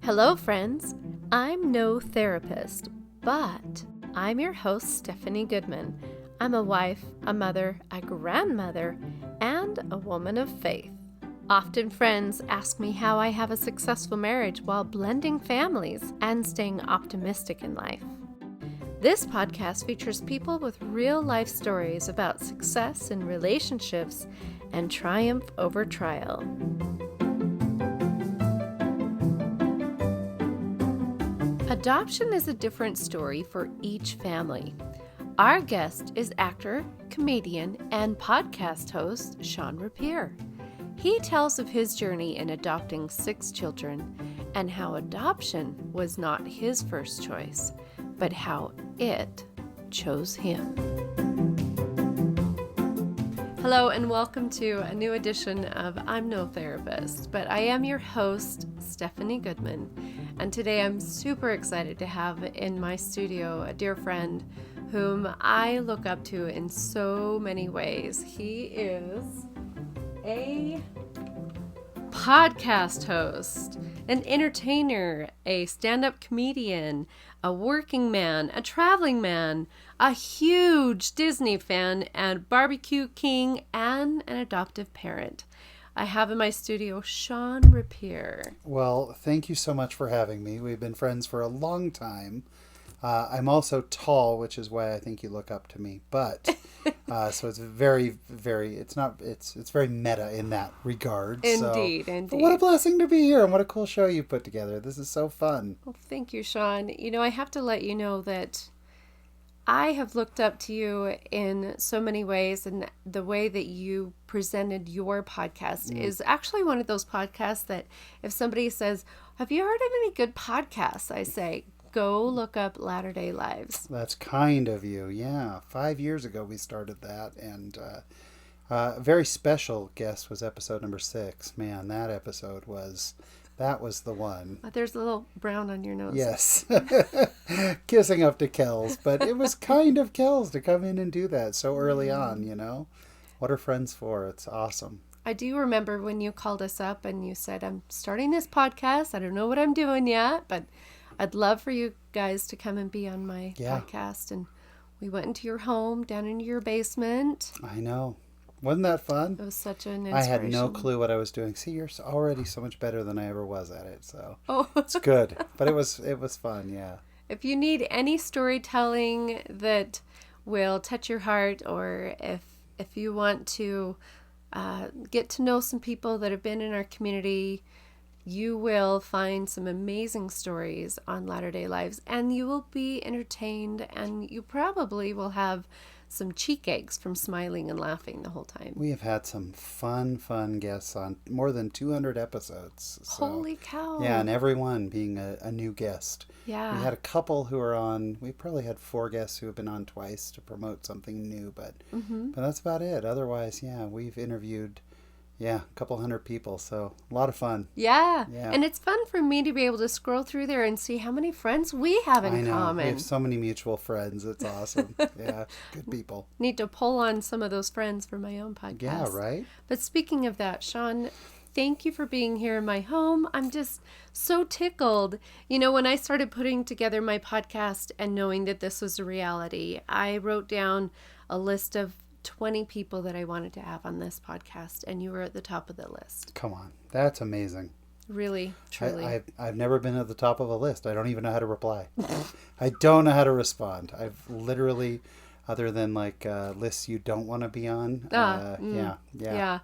Hello, friends. I'm no therapist, but I'm your host, Stephanie Goodman. I'm a wife, a mother, a grandmother, and a woman of faith. Often friends ask me how I have a successful marriage while blending families and staying optimistic in life. This podcast features people with real-life stories about success in relationships and triumph over trial. Adoption is a different story for each family. Our guest is actor, comedian, and podcast host Shawn Rapier. He tells of his journey in adopting 6 children and how adoption was not his first choice, but how it chose him. Hello and welcome to a new edition of I'm No Therapist, but I am your host, Stephanie Goodman, and today I'm super excited to have in my studio a dear friend whom I look up to in so many ways. He is a podcast host, an entertainer, a stand-up comedian, a working man, a traveling man, a huge Disney fan, and barbecue king, and an adoptive parent. I have in my studio Shawn Rapier. Well, thank you so much for having me. We've been friends for a long time. I'm also tall, which is why I think you look up to me. But so it's very, very. It's very meta in that regard. Indeed, so, indeed. But what a blessing to be here, and what a cool show you put together. This is so fun. Well, thank you, Shawn. You know, I have to let you know that I have looked up to you in so many ways, and the way that you presented your podcast is actually one of those podcasts that if somebody says, "Have you heard of any good podcasts?" I say, go look up Latter Day Lives. That's kind of you. Yeah. 5 years ago we started that, and a very special guest was episode number 6. Man, that episode was the one. There's a little brown on your nose. Yes. Kissing up to Kells, but it was kind of Kells to come in and do that so early on, you know? What are friends for? It's awesome. I do remember when you called us up and you said, I'm starting this podcast. I don't know what I'm doing yet, but I'd love for you guys to come and be on my podcast. And we went into your home, down into your basement. I know. Wasn't that fun? It was such an inspiration. I had no clue what I was doing. See, you're already so much better than I ever was at it, so it's good. But it was fun, yeah. If you need any storytelling that will touch your heart, or if you want to get to know some people that have been in our community, you will find some amazing stories on Latter Day Lives, and you will be entertained, and you probably will have some cheek aches from smiling and laughing the whole time. We have had some fun guests on more than 200 episodes. So, holy cow. Yeah, and every one being a new guest. Yeah. We had a couple who are on, we probably had 4 guests who have been on twice to promote something new, but that's about it. Otherwise, yeah, we've interviewed a couple hundred people, so a lot of fun. Yeah, and it's fun for me to be able to scroll through there and see how many friends we have in common. We have so many mutual friends. It's awesome. Yeah, good people. Need to pull on some of those friends for my own podcast. Yeah, right? But speaking of that, Shawn, thank you for being here in my home. I'm just so tickled. You know, when I started putting together my podcast and knowing that this was a reality, I wrote down a list of 20 people that I wanted to have on this podcast, and you were at the top of the list. Come on. That's amazing. Really, truly. I've never been at the top of a list. I don't even know how to reply. I don't know how to respond. I've literally, other than like lists you don't want to be on. Yeah.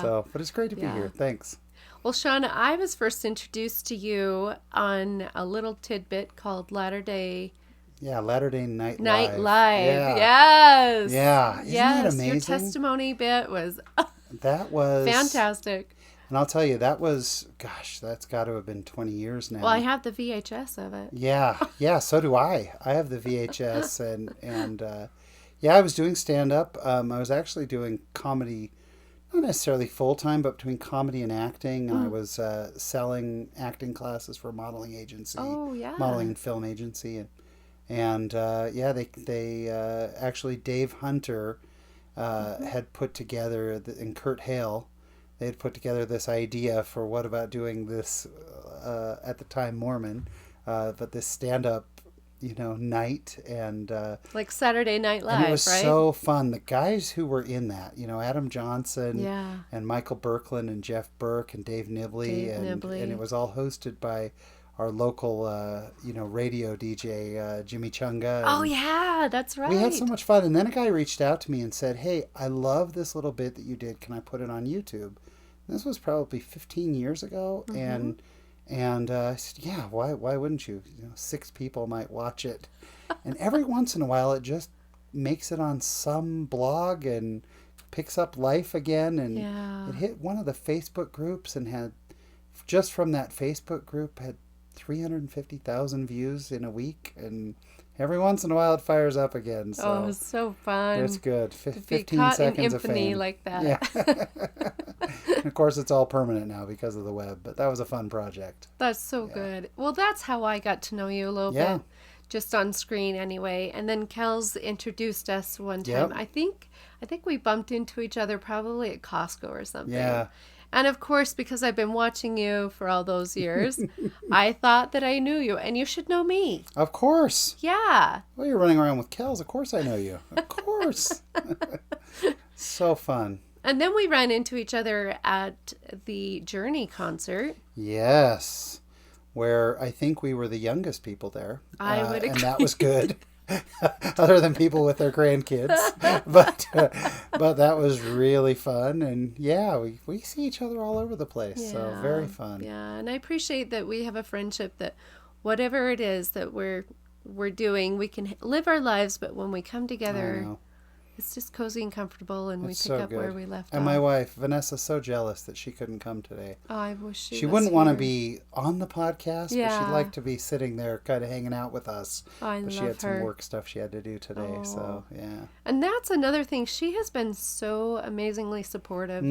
So, but it's great to be here. Thanks. Well, Shawn, I was first introduced to you on a little tidbit called Latter-day Night Live. Yeah. Yes. Yeah. Isn't that amazing? Your testimony bit was that was fantastic. And I'll tell you, that's got to have been 20 years now. Well, I have the VHS of it. Yeah, so do I. I have the VHS, and I was doing stand-up. I was actually doing comedy, not necessarily full-time, but between comedy and acting. I was selling acting classes for a modeling agency. Oh, yeah. Modeling and film agency, and they actually Dave Hunter had put together, and Kurt Hale they had put together this idea for what about doing this, at the time Mormon, but this stand-up, night, and like Saturday Night Live, and it was right? so fun. The guys who were in that, Adam Johnson, Yeah. and Michael Birkland and Jeff Burke and Dave Nibley, and it was all hosted by our local, radio DJ, Jimmy Chunga. Oh yeah, that's right. We had so much fun. And then a guy reached out to me and said, "Hey, I love this little bit that you did. Can I put it on YouTube?" This was probably 15 years ago, and I said, "Yeah, why wouldn't you? 6 people might watch it." And every once in a while, it just makes it on some blog and picks up life again. And it hit one of the Facebook groups and had, just from that Facebook group, had 350,000 views in a week. And every once in a while, it fires up again. So it's so fun. it's good. To be 15 caught seconds in of infamy fame. like that. Yeah. And of course, it's all permanent now because of the web. But that was a fun project. That's so good. Well, that's how I got to know you a little bit, just on screen anyway. And then Kels introduced us one time. I think we bumped into each other probably at Costco or something. Yeah. And of course, because I've been watching you for all those years, I thought that I knew you, and you should know me. Of course. Yeah. Well, you're running around with Kels. Of course I know you. Of course. So fun. And then we ran into each other at the Journey concert. Yes. Where I think we were the youngest people there. I would agree. And that was good. Other than people with their grandkids. But that was really fun. And we see each other all over the place. So very fun. Yeah. And I appreciate that we have a friendship that whatever it is that we're doing, we can live our lives, but when we come together, it's just cozy and comfortable, and It's we pick so up good. where we left And off. my wife, Vanessa's so jealous that she couldn't come today. Oh, I wish she wouldn't want to be on the podcast, but she'd like to be sitting there kind of hanging out with us. But she had some work stuff she had to do today, so yeah. And that's another thing. She has been so amazingly supportive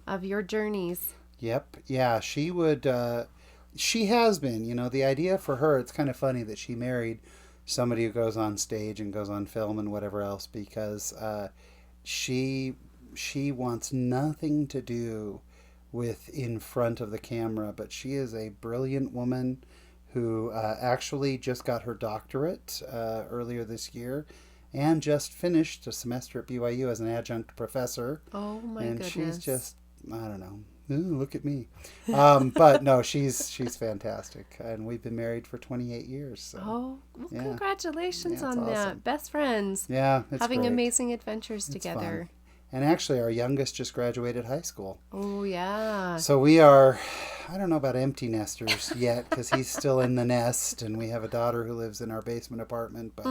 of your journeys. Yep. Yeah, she would, she has been, the idea for her, it's kind of funny that she married somebody who goes on stage and goes on film and whatever else, because she wants nothing to do with in front of the camera, but she is a brilliant woman who actually just got her doctorate earlier this year and just finished a semester at BYU as an adjunct professor. Oh my goodness. And she's just, I don't know. Ooh, look at me. But no, she's fantastic. And we've been married for 28 years. So. Congratulations on awesome. that. Best friends. Yeah, it's having great. Amazing adventures together. Fun. And actually, our youngest just graduated high school. Oh, yeah. So we are, I don't know about empty nesters yet, because he's still in the nest, and we have a daughter who lives in our basement apartment, but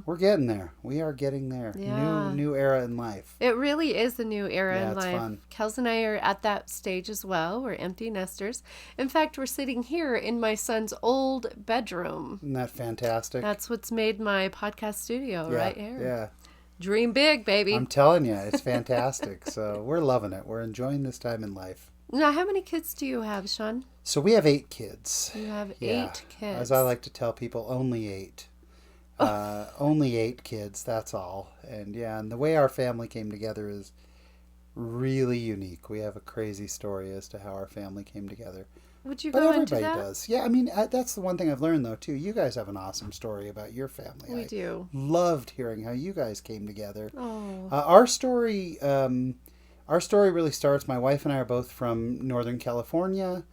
we're getting there. We are getting there. Yeah. New era in life. It really is a new era in it's life. Fun. Kels and I are at that stage as well. We're empty nesters. In fact, we're sitting here in my son's old bedroom. Isn't that fantastic? That's what's made my podcast studio right here. Yeah. Dream big, baby. I'm telling you, it's fantastic. So we're loving it. We're enjoying this time in life. Now, how many kids do you have, Shawn? So we have 8 kids. You have 8 kids. As I like to tell people, only 8. Only 8 kids, that's all. And and the way our family came together is really unique. We have a crazy story as to how our family came together. Would you but go everybody into that? does. Yeah, I mean, that's the one thing I've learned, though, too. You guys have an awesome story about your family. We do. Loved hearing how you guys came together. Oh. Our story really starts, my wife and I are both from Northern California.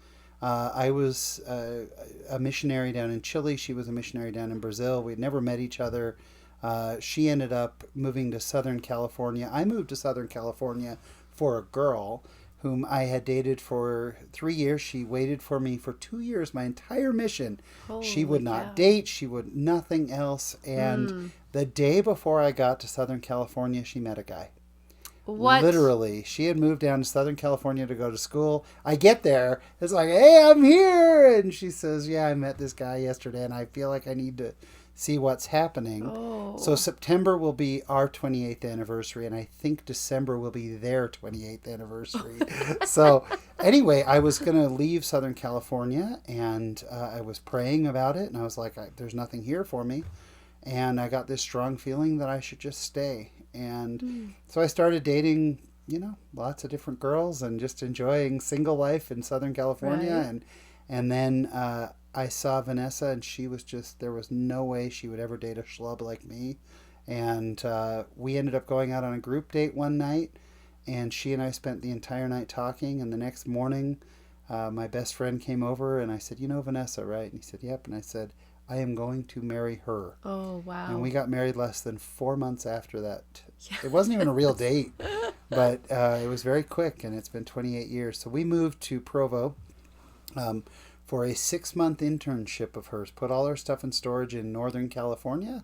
I was a missionary down in Chile. She was a missionary down in Brazil. We'd never met each other. She ended up moving to Southern California. I moved to Southern California for a girl whom I had dated for 3 years. She waited for me for 2 years, my entire mission. She would not date. She would nothing else. And the day before I got to Southern California, she met a guy. What? Literally. She had moved down to Southern California to go to school. I get there. It's like, hey, I'm here. And she says, yeah, I met this guy yesterday, and I feel like I need to see what's happening. Oh. So September will be our 28th anniversary, and I think December will be their 28th anniversary. So anyway, I was going to leave Southern California, and I was praying about it, and I was like, there's nothing here for me. And I got this strong feeling that I should just stay. And so I started dating, lots of different girls and just enjoying single life in Southern California. Right. And then I saw Vanessa, and she was there was no way she would ever date a schlub like me. And we ended up going out on a group date one night, and she and I spent the entire night talking. And the next morning, my best friend came over, and I said, "You know Vanessa, right?" And he said, "Yep." And I said, "I am going to marry her." Oh, wow. And we got married less than 4 months after that. Yeah. It wasn't even a real date, but it was very quick, and it's been 28 years. So we moved to Provo for a 6-month internship of hers, put all her stuff in storage in Northern California.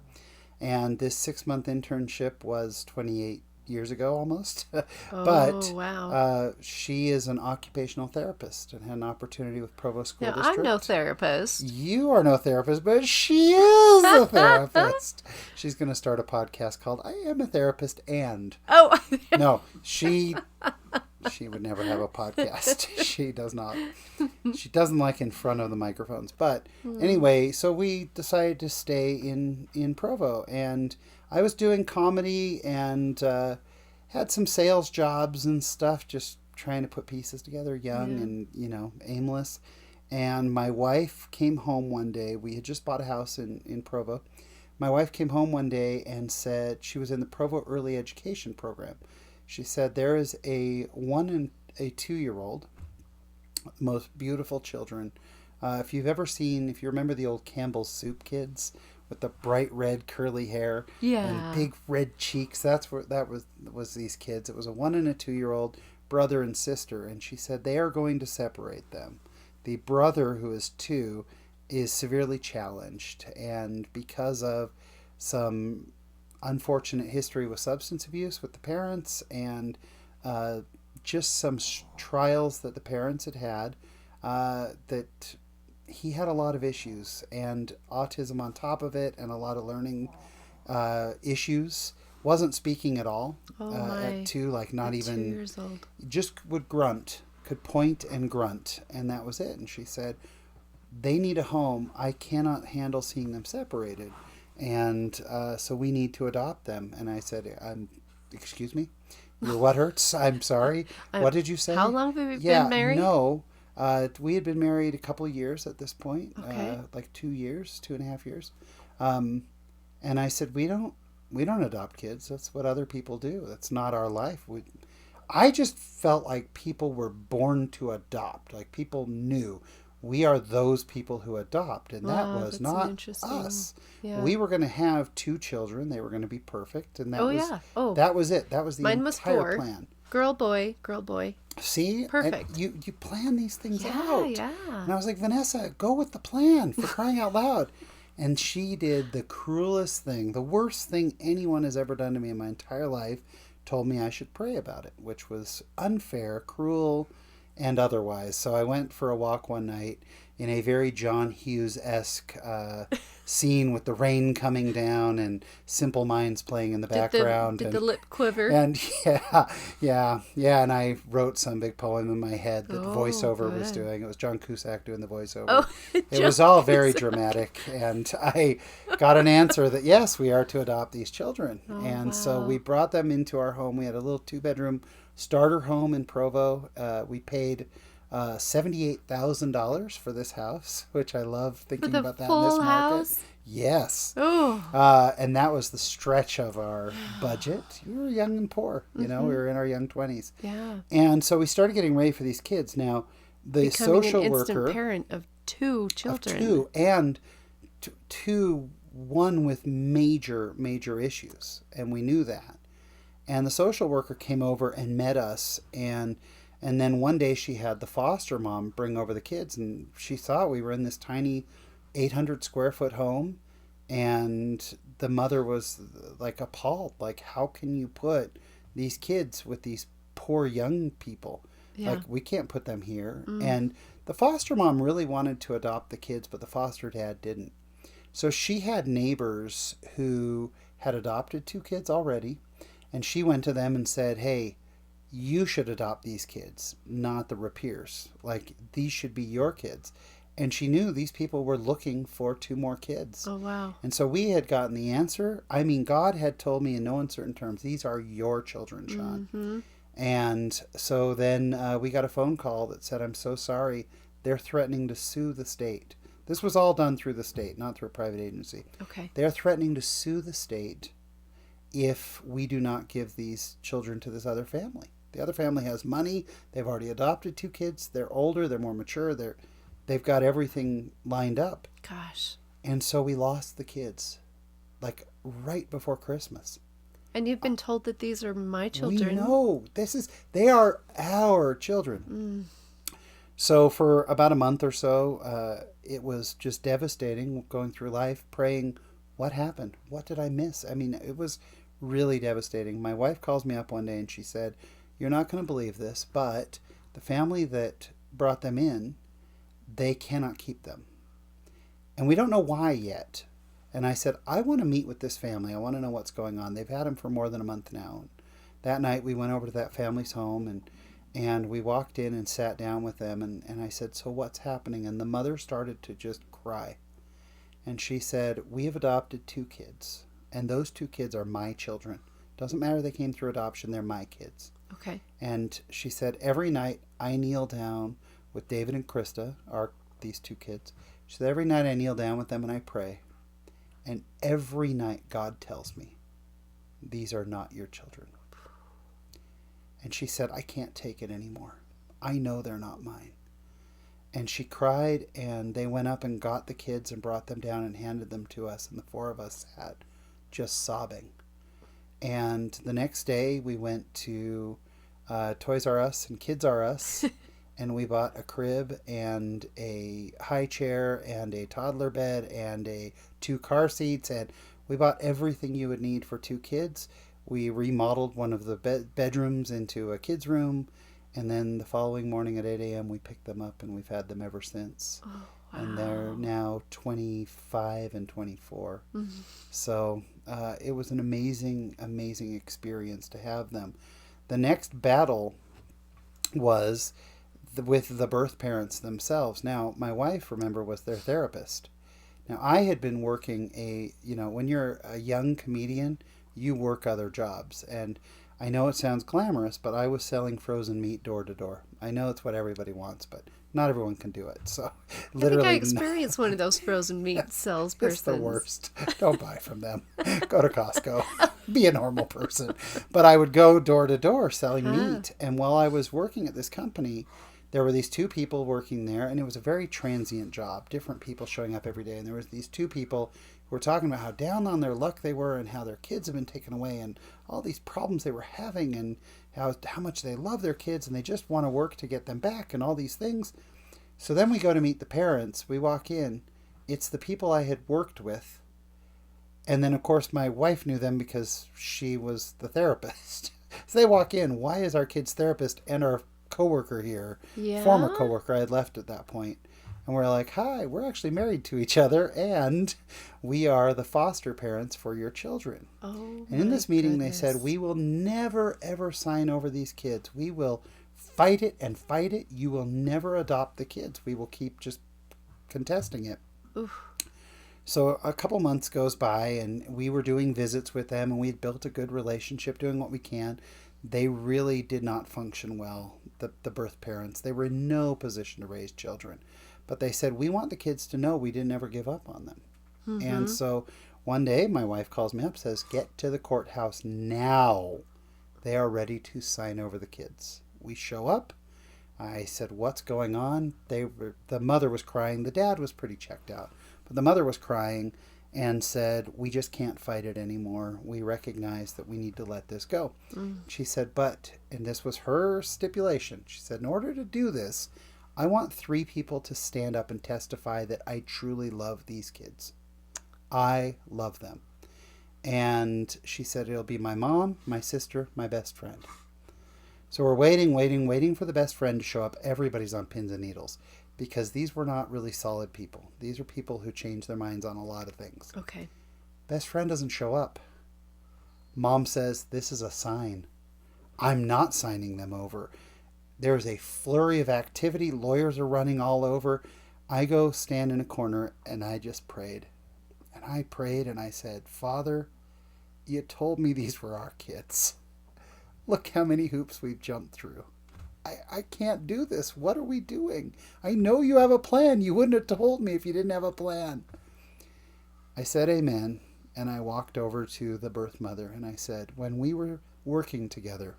And this 6-month internship was 28 years ago almost. But wow. She is an occupational therapist and had an opportunity with Provo School District. I'm no therapist. You are no therapist, but she is a therapist. She's going to start a podcast called I Am a Therapist and... Oh. No, she would never have a podcast. She does not. She doesn't like in front of the microphones. But anyway, so we decided to stay in Provo. And I was doing comedy and had some sales jobs and stuff, just trying to put pieces together, young and, aimless. And my wife came home one day. We had just bought a house in Provo. My wife came home one day and said she was in the Provo Early Education Program. She said, there is a 1 and a 2-year-old, most beautiful children. If you remember the old Campbell's Soup kids with the bright red curly hair and big red cheeks, that was these kids. It was a 1 and a 2-year-old brother and sister. And she said, they are going to separate them. The brother, who is 2, is severely challenged. And because of some unfortunate history with substance abuse with the parents and just some trials that the parents had that he had a lot of issues and autism on top of it and a lot of learning issues. Wasn't speaking at all at 2, like not even 2 years old. Just would grunt, could point and grunt, and that was it. And she said, they need a home. I cannot handle seeing them separated. And so we need to adopt them. And I said, excuse me? Your what hurts? I'm sorry. What did you say? How long have we been married? No. We had been married a couple of years at this point. Okay. Like 2.5 years. And I said, we don't adopt kids. That's what other people do. That's not our life. I just felt like people were born to adopt. Like people knew. We are those people who adopt, and that was not us. Yeah. We were going to have 2 children. They were going to be perfect, and that was it. That was the entire plan. Girl, boy, girl, boy. See? Perfect. You plan these things out. Yeah. And I was like, Vanessa, go with the plan, for crying out loud. And she did the cruelest thing, the worst thing anyone has ever done to me in my entire life, told me I should pray about it, which was unfair, cruel, and otherwise. So I went for a walk one night in a very John Hughes-esque scene with the rain coming down and Simple Minds playing in the background. Did the lip quiver? And yeah. And I wrote some big poem in my head that the voiceover was doing. It was John Cusack doing the voiceover. Oh, it was all very dramatic. And I got an answer that, yes, we are to adopt these children. So we brought them into our home. We had a little 2-bedroom starter home in Provo. We paid $78,000 for this house, which I love thinking about that in this market. House? Yes. Oh. And that was the stretch of our budget. We were young and poor, we were in our young 20s. Yeah. And so we started getting ready for these kids. Now, the social an worker, instant parent of 2 children. Of 2, and 2, one with major issues, and we knew that. And the social worker came over and met us, and then one day she had the foster mom bring over the kids, and she thought we were in this tiny 800 square foot home, and the mother was like appalled, like, how can you put these kids with these poor young people? Yeah. Like, we can't put them here. And the foster mom really wanted to adopt the kids, but the foster dad didn't. So she had neighbors who had adopted 2 kids already. And she went to them and said, hey, you should adopt these kids, not the Rapiers. Like, these should be your kids. And she knew these people were looking for 2 more kids. Oh, wow. And so we had gotten the answer. I mean, God had told me in no uncertain terms, these are your children, Shawn. And so then we got a phone call that said, I'm so sorry. They're threatening to sue the state. This was all done through the state, not through a private agency. Okay. They're threatening to sue the state if we do not give these children to this other family. The other family has money. They've already adopted 2 kids. They're older. They're more mature. They've got everything lined up. Gosh. And so we lost the kids, like right before Christmas. And you've been told that these are my children. We know. They are our children. So for about a month or so, it was just devastating going through life, praying, what happened? What did I miss? I mean, it was really devastating. My wife calls me up one day and she said, you're not going to believe this, but the family that brought them in, they cannot keep them. And we don't know why yet. And I said, I want to meet with this family. I want to know what's going on. They've had them for more than a month now. And that night we went over to that family's home and we walked in and sat down with them. And I said, so what's happening? And the mother started to just cry. And she said, we have adopted 2 kids. And those 2 kids are my children. Doesn't matter they came through adoption. They're my kids. Okay. And she said, every night I kneel down with David and Krista, these 2 kids. She said, every night I kneel down with them and I pray. And every night God tells me, these are not your children. And she said, I can't take it anymore. I know they're not mine. And she cried, and they went up and got the kids and brought them down and handed them to us. And the 4 of us sat just sobbing. And the next day we went to Toys R Us and Kids R Us. And we bought a crib and a high chair and a toddler bed and 2 car seats. And we bought everything you would need for 2 kids. We remodeled one of the bedrooms into a kid's room. And then the following morning at 8 a.m. we picked them up and we've had them ever since. Oh, wow. And they're now 25 and 24. Mm-hmm. So it was an amazing, amazing experience to have them. The next battle was with the birth parents themselves. Now, my wife, remember, was their therapist. Now, I had been working when you're a young comedian, you work other jobs. And I know it sounds glamorous, but I was selling frozen meat door to door. I know it's what everybody wants, but not everyone can do it. So, literally, I think I experienced one of those frozen meat salespersons. It's the worst. Don't buy from them. Go to Costco. Be a normal person. But I would go door to door selling meat. And while I was working at this company, there were these 2 people working there, and it was a very transient job. Different people showing up every day. And there was these 2 people who were talking about how down on their luck they were and how their kids have been taken away and all these problems they were having and how much they love their kids and they just want to work to get them back and all these things. So then we go to meet the parents. We walk in. It's the people I had worked with. And then, of course, my wife knew them because she was the therapist. So they walk in. Why is our kid's therapist and our coworker here? Yeah. Former coworker I had left at that point. And we're like, hi, we're actually married to each other, and we are the foster parents for your children. Oh, and in this meeting, goodness. They said, we will never, ever sign over these kids. We will fight it and fight it. You will never adopt the kids. We will keep just contesting it. Oof. So a couple months goes by, and we were doing visits with them, and we'd built a good relationship, doing what we can. They really did not function well, the birth parents. They were in no position to raise children. But they said, we want the kids to know we didn't ever give up on them. Mm-hmm. And so one day my wife calls me up, says, get to the courthouse now. They are ready to sign over the kids. We show up. I said, what's going on? The mother was crying. The dad was pretty checked out. But the mother was crying and said, we just can't fight it anymore. We recognize that we need to let this go. Mm. She said, and this was her stipulation. She said, in order to do this, I want 3 people to stand up and testify that I truly love these kids. I love them. And she said, it'll be my mom, my sister, my best friend. So we're waiting for the best friend to show up. Everybody's on pins and needles because these were not really solid people. These are people who change their minds on a lot of things. Okay. Best friend doesn't show up. Mom says, this is a sign. I'm not signing them over. There's a flurry of activity. Lawyers are running all over. I go stand in a corner and I just prayed. And I prayed and I said, Father, you told me these were our kids. Look how many hoops we've jumped through. I can't do this. What are we doing? I know you have a plan. You wouldn't have told me if you didn't have a plan. I said amen, and I walked over to the birth mother, and I said, when we were working together,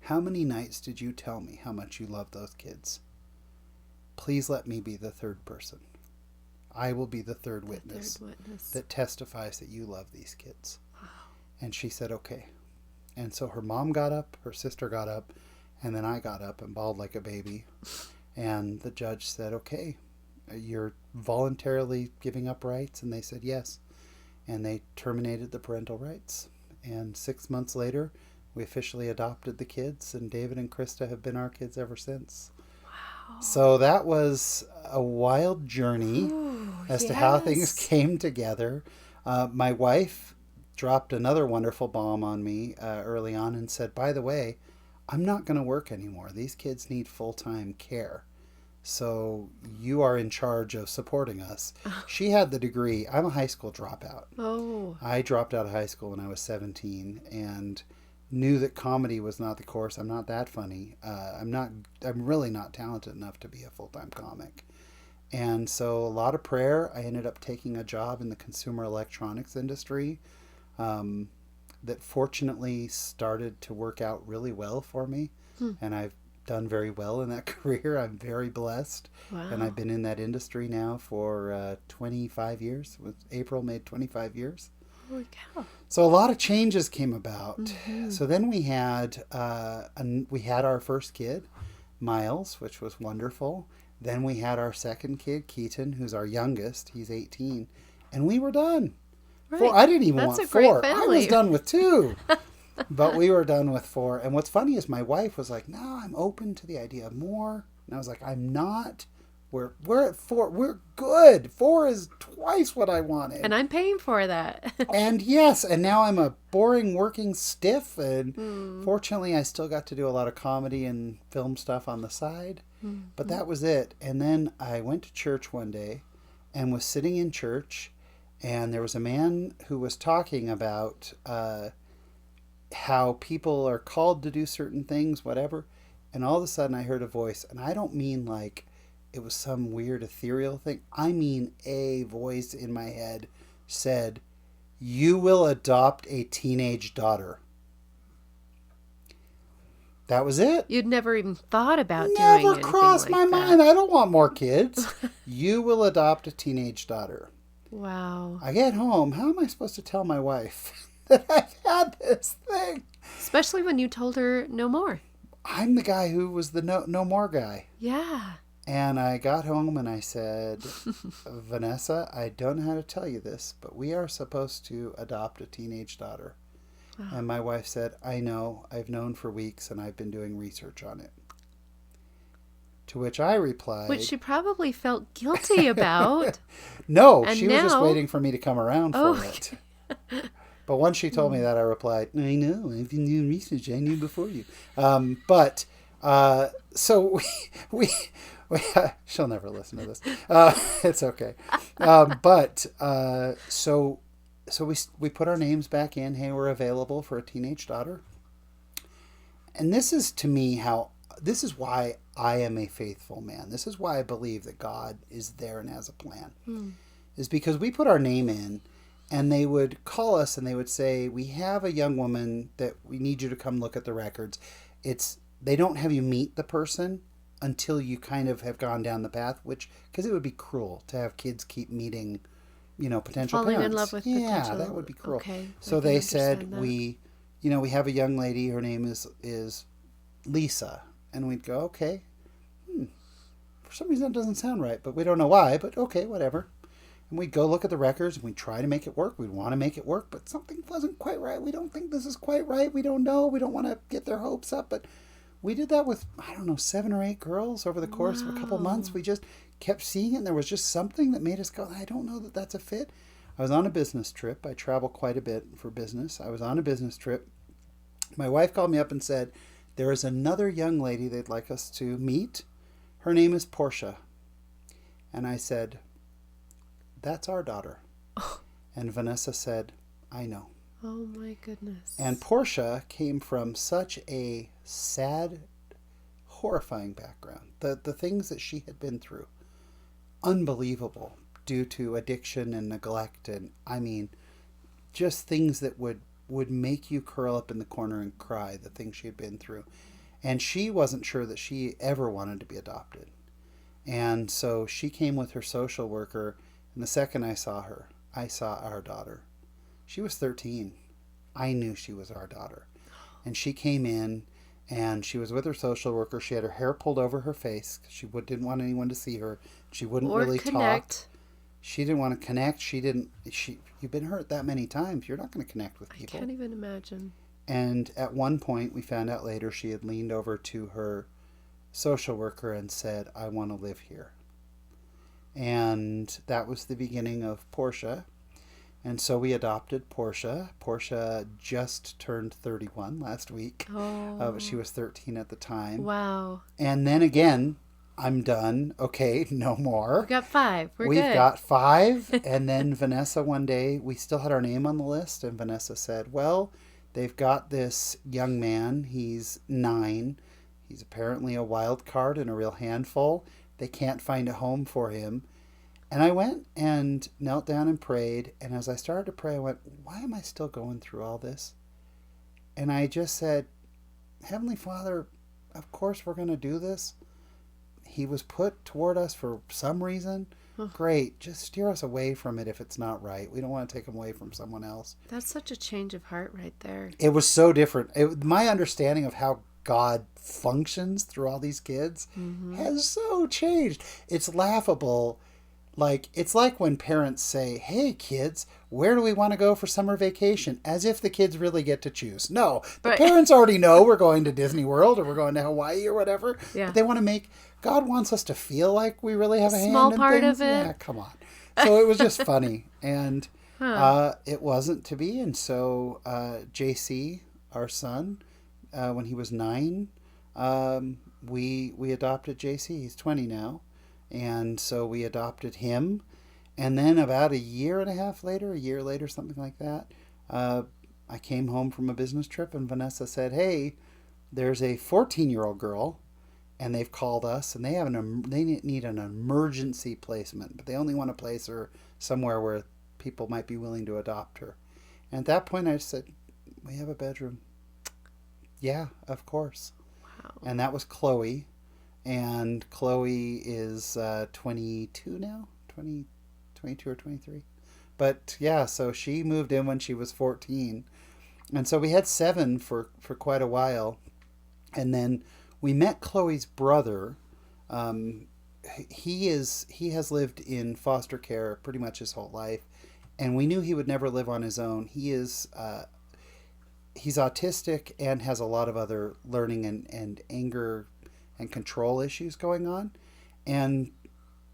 how many nights did you tell me how much you loved those kids? Please let me be the third person. I will be the third witness that testifies that you love these kids. Wow. And she said, okay. And so her mom got up, her sister got up, and then I got up and bawled like a baby. And the judge said, okay, you're voluntarily giving up rights? And they said, yes. And they terminated the parental rights. And 6 months later, we officially adopted the kids, and David and Krista have been our kids ever since. Wow. So that was a wild journey as to how things came together. My wife dropped another wonderful bomb on me early on and said, by the way, I'm not going to work anymore. These kids need full-time care. So you are in charge of supporting us. She had the degree. I'm a high school dropout. Oh. I dropped out of high school when I was 17 and knew that comedy was not the course. I'm not that funny. I'm really not talented enough to be a full-time comic. And so a lot of prayer. I ended up taking a job in the consumer electronics industry that fortunately started to work out really well for me. And I've done very well in that career. I'm very blessed. Wow. And I've been in that industry now for 25 years. April made 25 years. Holy cow. So a lot of changes came about. Mm-hmm. So then we had our first kid, Miles, which was wonderful. Then we had our second kid, Keaton, who's our youngest. He's 18. And we were done. Right. I didn't even want 4. I was done with 2. But we were done with 4. And what's funny is my wife was like, no, I'm open to the idea of more. And I was like, I'm not. We're at 4. We're good. 4 is twice what I wanted. And I'm paying for that. And yes, and now I'm a boring working stiff. And fortunately, I still got to do a lot of comedy and film stuff on the side. But that was it. And then I went to church one day and was sitting in church. And there was a man who was talking about how people are called to do certain things, whatever. And all of a sudden I heard a voice. And I don't mean like it was some weird ethereal thing. I mean a voice in my head said, you will adopt a teenage daughter. That was it. You'd never even thought about doing anything like that. Never crossed my mind. I don't want more kids. You will adopt a teenage daughter. Wow. I get home. How am I supposed to tell my wife that I've had this thing? Especially when you told her no more. I'm the guy who was the no more guy. Yeah. And I got home and I said, Vanessa, I don't know how to tell you this, but we are supposed to adopt a teenage daughter. Wow. And my wife said, I know. I've known for weeks and I've been doing research on it. To which I replied... Which she probably felt guilty about. No, and she was just waiting for me to come around for it. But once she told me that, I replied, I know, I've been doing research. I knew before you. So we she'll never listen to this. It's okay. So we put our names back in. Hey, we're available for a teenage daughter. And this is, to me, this is why I am a faithful man. This is why I believe that God is there and has a plan. Is because we put our name in and they would call us and they would say, we have a young woman that we need you to come look at the records. They don't have you meet the person until you kind of have gone down the path, because it would be cruel to have kids keep meeting, potential falling parents. in love with yeah, potential. that would be cruel. Okay, so they said, we have a young lady, her name is Lisa. And we'd go, okay, for some reason that doesn't sound right, but we don't know why, but okay, whatever. And we'd go look at the records and we'd try to make it work. We'd want to make it work, but something wasn't quite right. We don't think this is quite right. We don't know. We don't want to get their hopes up, but we did that with, 7 or 8 girls over the course of a couple months. We just kept seeing it, and there was just something that made us go, I don't know that that's a fit. I was on a business trip. I travel quite a bit for business. I was on a business trip. My wife called me up and said, there is another young lady they'd like us to meet. Her name is Portia. And I said, that's our daughter. And Vanessa said, I know. Oh my goodness. And Portia came from such a sad, horrifying background. The things that she had been through, unbelievable, due to addiction and neglect, and I mean, just things that would make you curl up in the corner and cry, the things she had been through. And she wasn't sure that she ever wanted to be adopted. And so she came with her social worker, and the second I saw her, I saw our daughter. She was 13. I knew she was our daughter. And she came in, and she was with her social worker. She had her hair pulled over her face. She didn't want anyone to see her. She wouldn't really talk. She didn't want to connect. You've been hurt that many times. You're not going to connect with people. I can't even imagine. And at one point, we found out later, she had leaned over to her social worker and said, I want to live here. And that was the beginning of Portia. And so we adopted Portia. Portia just turned 31 last week. Oh. She was 13 at the time. Wow. And then again, I'm done. Okay, no more. We got 5. We've got 5. And then Vanessa, one day, we still had our name on the list. And Vanessa said, well, they've got this young man. He's 9. He's apparently a wild card and a real handful. They can't find a home for him. And I went and knelt down and prayed. And as I started to pray, I went, why am I still going through all this? And I just said, Heavenly Father, of course we're going to do this. He was put toward us for some reason. Great. Just steer us away from it if it's not right. We don't want to take him away from someone else. That's such a change of heart right there. It was so different. My understanding of how God functions through all these kids has so changed. It's laughable. It's like when parents say, hey, kids, where do we want to go for summer vacation? As if the kids really get to choose. No, the parents already know we're going to Disney World or we're going to Hawaii or whatever. Yeah. But they want to make, God wants us to feel like we really have a hand in things. Small part of it. Yeah, come on. So it was just funny. And it wasn't to be. And so JC, our son, when he was 9, we adopted JC. He's 20 now. And so we adopted him. And then about a year later, something like that, I came home from a business trip and Vanessa said, hey, there's a 14-year-old girl and they've called us and they need an emergency placement, but they only want to place her somewhere where people might be willing to adopt her. And at that point I said, we have a bedroom. Yeah, of course. Wow. And that was Chloe. And Chloe is 22 now, 22 or 23. But yeah, so she moved in when she was 14. And so we had 7 for quite a while. And then we met Chloe's brother. He has lived in foster care pretty much his whole life. And we knew he would never live on his own. He's autistic and has a lot of other learning and anger and control issues going on. And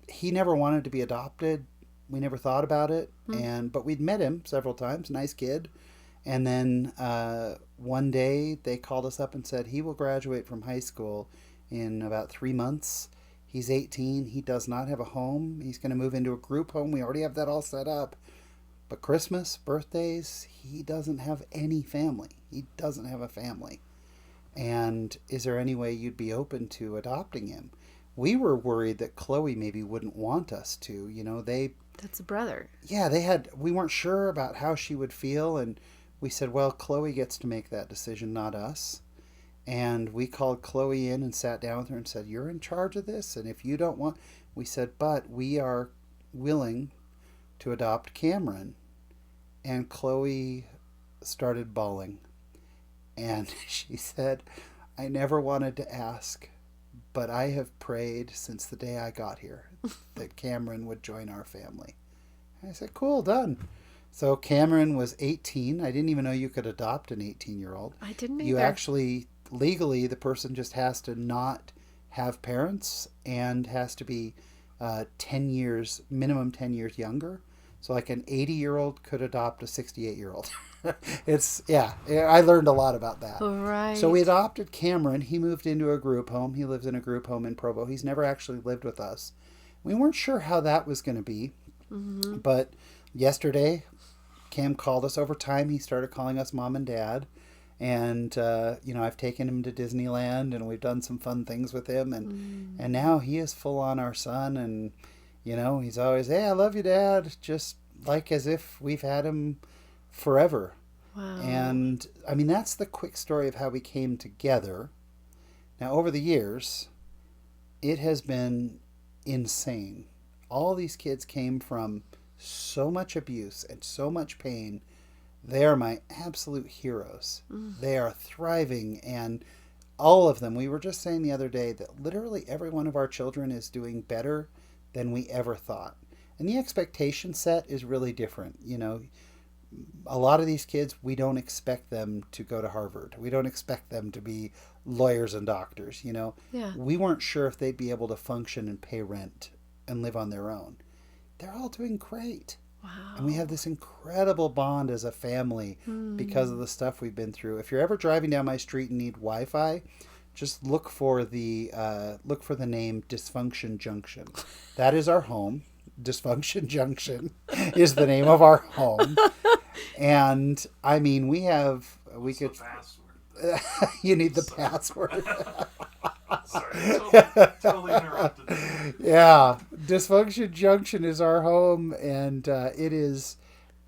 he never wanted to be adopted. We never thought about it. But we'd met him several times. Nice kid. And then one day they called us up and said he will graduate from high school in about 3 months. He's 18. He does not have a home. He's going to move into a group home. We already have that all set up. But Christmas, birthdays, he doesn't have any family. He doesn't have a family. And is there any way you'd be open to adopting him? We were worried that Chloe maybe wouldn't want us to. That's a brother. Yeah, we weren't sure about how she would feel. And we said, well, Chloe gets to make that decision, not us. And we called Chloe in and sat down with her and said, you're in charge of this. And if you don't want, we said, but we are willing to adopt Cameron. And Chloe started bawling. And she said, I never wanted to ask, but I have prayed since the day I got here that Cameron would join our family. And I said, cool, done. So Cameron was 18. I didn't even know you could adopt an 18-year-old. I didn't either. You actually, legally, the person just has to not have parents and has to be 10 years, minimum 10 years younger. So like an 80-year-old could adopt a 68-year-old. I learned a lot about that. Right. So we adopted Cameron. He moved into a group home. He lives in a group home in Provo. He's never actually lived with us. We weren't sure how that was going to be. But yesterday, Cam called us over time. He started calling us mom and dad. And, I've taken him to Disneyland and we've done some fun things with him. And now he is full on our son. And, he's always, hey, I love you, Dad. Just like as if we've had him forever. Wow. And, that's the quick story of how we came together. Now, over the years, it has been insane. All these kids came from so much abuse and so much pain. They are my absolute heroes. They are thriving, and all of them. We were just saying the other day that literally every one of our children is doing better than we ever thought. And the expectation set is really different. A lot of these kids, we don't expect them to go to Harvard. We don't expect them to be lawyers and doctors, Yeah. We weren't sure if they'd be able to function and pay rent and live on their own. They're all doing great. Wow. And we have this incredible bond as a family because of the stuff we've been through. If you're ever driving down my street and need Wi-Fi, just look for the name Dysfunction Junction. That is our home. Dysfunction Junction is the name of our home. And we could. You need the password. Sorry, totally interrupted. Yeah, Dysfunction Junction is our home, and it is.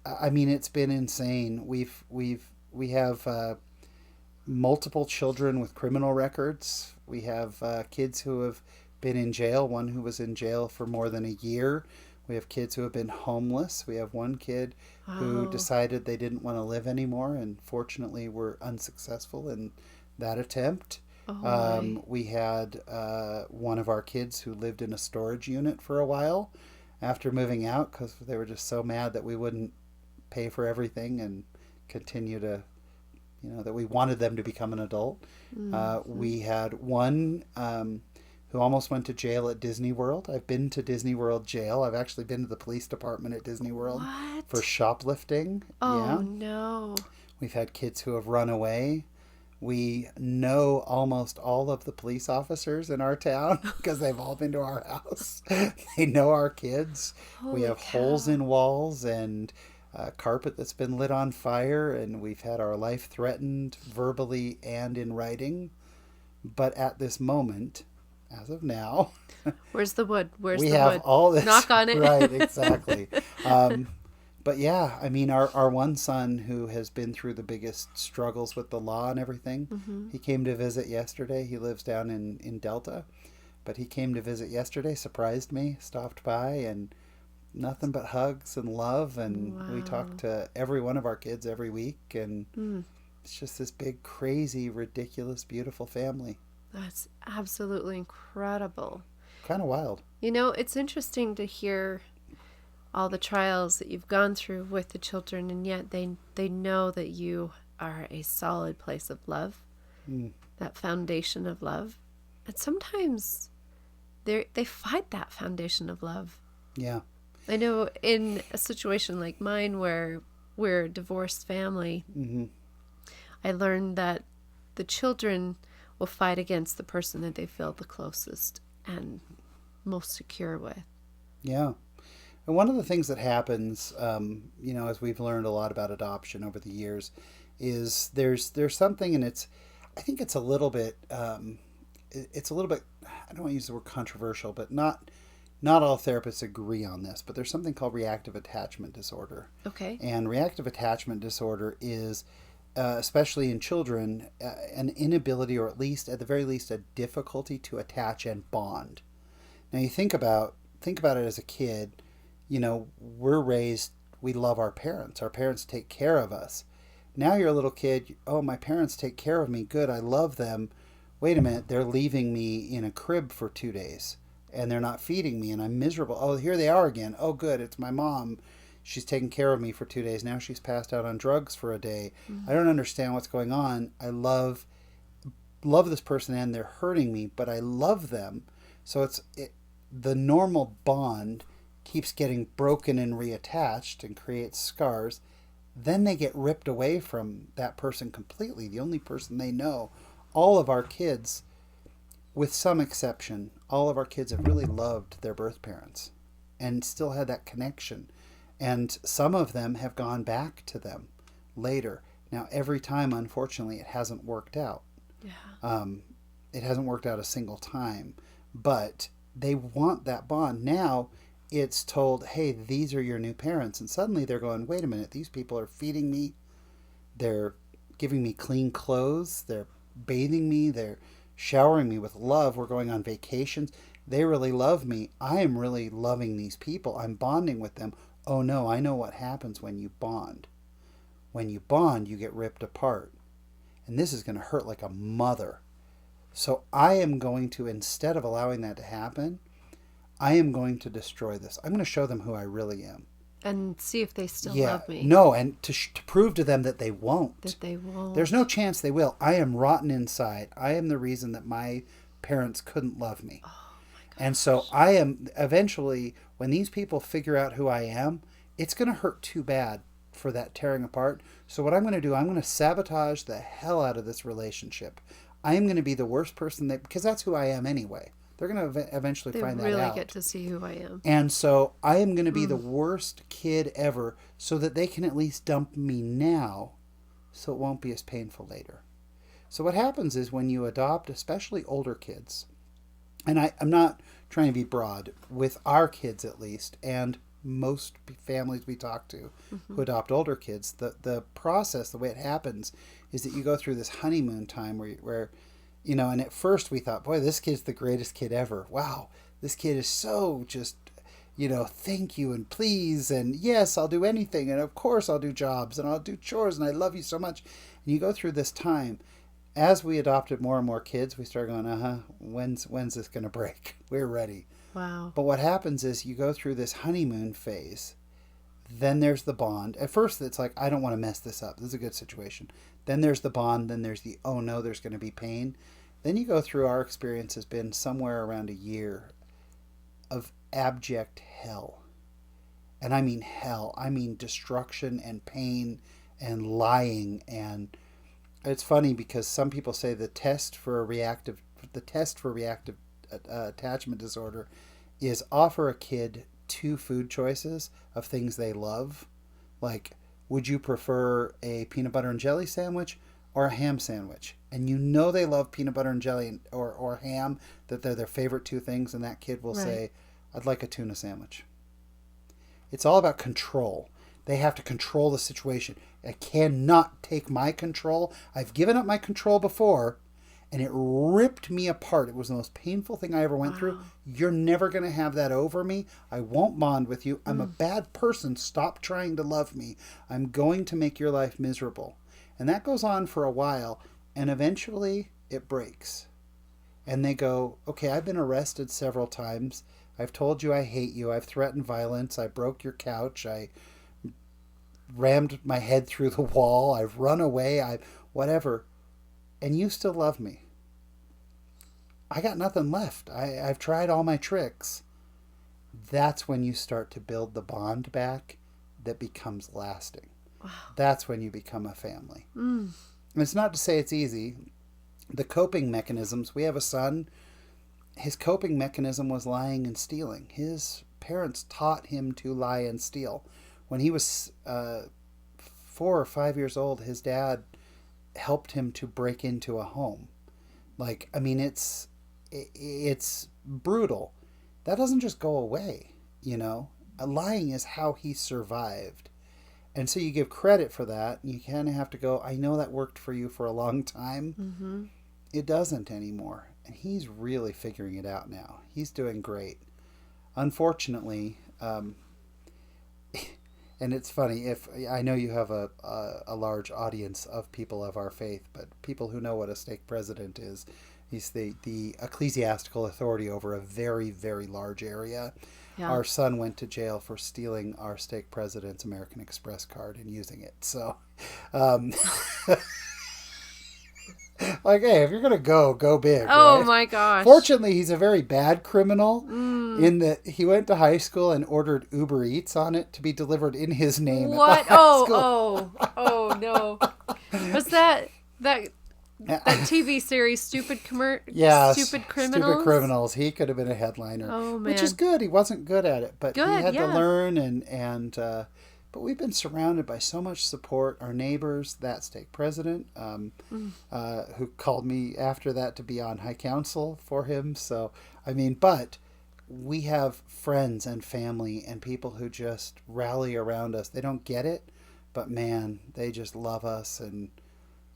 It's been insane. We have multiple children with criminal records. We have kids who have been in jail. One who was in jail for more than a year. We have kids who have been homeless. We have one kid who decided they didn't want to live anymore, and fortunately were unsuccessful in that attempt. We had one of our kids who lived in a storage unit for a while after moving out because they were just so mad that we wouldn't pay for everything and continue to, that we wanted them to become an adult. We had one who almost went to jail at Disney World. I've been to Disney World jail. I've actually been to the police department at Disney World for shoplifting. Oh, no. We've had kids who have run away. We know almost all of the police officers in our town because they've all been to our house. They know our kids. Holy we have cow. holes in walls and carpet that's been lit on fire, and we've had our life threatened verbally and in writing. But at this moment, as of now, Where's the wood? Where's we the have wood? all this. Knock on it. Right, exactly. But yeah, our one son who has been through the biggest struggles with the law and everything, he came to visit yesterday. He lives down in Delta, but he came to visit yesterday, surprised me, stopped by, and nothing but hugs and love. And we talk to every one of our kids every week, and it's just this big, crazy, ridiculous, beautiful family. That's absolutely incredible. Kind of wild. It's interesting to hear all the trials that you've gone through with the children, and yet they know that you are a solid place of love, that foundation of love. And sometimes they fight that foundation of love. Yeah. I know in a situation like mine where we're a divorced family, I learned that the children will fight against the person that they feel the closest and most secure with. Yeah. And one of the things that happens, as we've learned a lot about adoption over the years, is there's something, and I think it's a little bit, I don't want to use the word controversial, but not all therapists agree on this, but there's something called reactive attachment disorder. Okay. And reactive attachment disorder is, especially in children, an inability, or at the very least, a difficulty to attach and bond. Now you think about it as a kid. We're raised, we love our parents. Our parents take care of us. Now you're a little kid, oh, my parents take care of me, good, I love them. Wait a minute, they're leaving me in a crib for 2 days, and they're not feeding me, and I'm miserable. Oh, here they are again. Oh, good, it's my mom. She's taking care of me for 2 days. Now she's passed out on drugs for a day. I don't understand what's going on. I love this person, and they're hurting me, but I love them. So the normal bond keeps getting broken and reattached and creates scars. Then they get ripped away from that person completely, the only person they know. All of our kids, with some exception, all of our kids have really loved their birth parents and still had that connection. And some of them have gone back to them later. Now, every time, unfortunately, it hasn't worked out. Yeah. It hasn't worked out a single time. But they want that bond. Now, it's told, hey, these are your new parents. And suddenly they're going, wait a minute, these people are feeding me. They're giving me clean clothes. They're bathing me. They're showering me with love. We're going on vacations. They really love me. I am really loving these people. I'm bonding with them. Oh no, I know what happens when you bond. When you bond, you get ripped apart. And this is going to hurt like a mother. So I am going to, instead of allowing that to happen, I am going to destroy this. I'm going to show them who I really am. And see if they still love me. No, and to prove to them that they won't. That they won't. There's no chance they will. I am rotten inside. I am the reason that my parents couldn't love me. Oh my gosh. And so I am, eventually, when these people figure out who I am, it's going to hurt too bad for that tearing apart. So what I'm going to do, I'm going to sabotage the hell out of this relationship. I am going to be the worst person because that's who I am anyway. They're going to eventually find that out. They really get to see who I am. And so I am going to be the worst kid ever so that they can at least dump me now so it won't be as painful later. So what happens is when you adopt, especially older kids, and I'm not trying to be broad, with our kids at least, and most families we talk to who adopt older kids, the process, the way it happens, is that you go through this honeymoon time where you know, and at first we thought, boy, this kid's the greatest kid ever. Wow, this kid is so just, you know, thank you and please and yes, I'll do anything. And of course I'll do jobs and I'll do chores and I love you so much. And you go through this time. As we adopted more and more kids, we started going, when's this going to break? We're ready. Wow. But what happens is you go through this honeymoon phase. Then there's the bond. At first it's like, I don't want to mess this up. This is a good situation. Then there's the bond. Then there's the, oh no, there's going to be pain. Then you go through, our experience has been somewhere around a year of abject hell. And I mean hell. I mean destruction and pain and lying. And it's funny because some people say the test for reactive attachment disorder is offer a kid 2 food choices of things they love. Like, would you prefer a peanut butter and jelly sandwich or a ham sandwich? And you know they love peanut butter and jelly or ham, that they're their favorite 2 things, and that kid will say, I'd like a tuna sandwich. It's all about control. They have to control the situation. I cannot take my control. I've given up my control before, and it ripped me apart. It was the most painful thing I ever went through. You're never going to have that over me. I won't bond with you. I'm a bad person. Stop trying to love me. I'm going to make your life miserable. And that goes on for a while, and eventually it breaks. And they go, okay, I've been arrested several times. I've told you I hate you. I've threatened violence. I broke your couch. I rammed my head through the wall. I've run away. Whatever. And you still love me. I got nothing left. I've tried all my tricks. That's when you start to build the bond back that becomes lasting. Wow. That's when you become a family. And it's not to say it's easy. The coping mechanisms, we have a son. His coping mechanism was lying and stealing. His parents taught him to lie and steal. When he was 4 or 5 years old, his dad helped him to break into a home. Like, I mean, it's brutal. That doesn't just go away, you know. Lying is how he survived. And so you give credit for that. And you kind of have to go, I know that worked for you for a long time. It doesn't anymore. And he's really figuring it out now. He's doing great. Unfortunately, and it's funny, if I know you have a large audience of people of our faith, but people who know what a stake president is, he's the ecclesiastical authority over a very, very large area. Yeah. Our son went to jail for stealing our stake president's American Express card and using it. So, like, hey, if you're going to go big. Oh, right? my gosh. Fortunately, he's a very bad criminal in that he went to high school and ordered Uber Eats on it to be delivered in his name. What? At the high school. Oh, no. Was that that TV series, Stupid Criminals. Stupid Criminals. He could have been a headliner, oh, man. which is good. He wasn't good at it, but he had to learn. But we've been surrounded by so much support. Our neighbors, that stake president, who called me after that to be on high council for him. So, but we have friends and family and people who just rally around us. They don't get it, but man, they just love us, and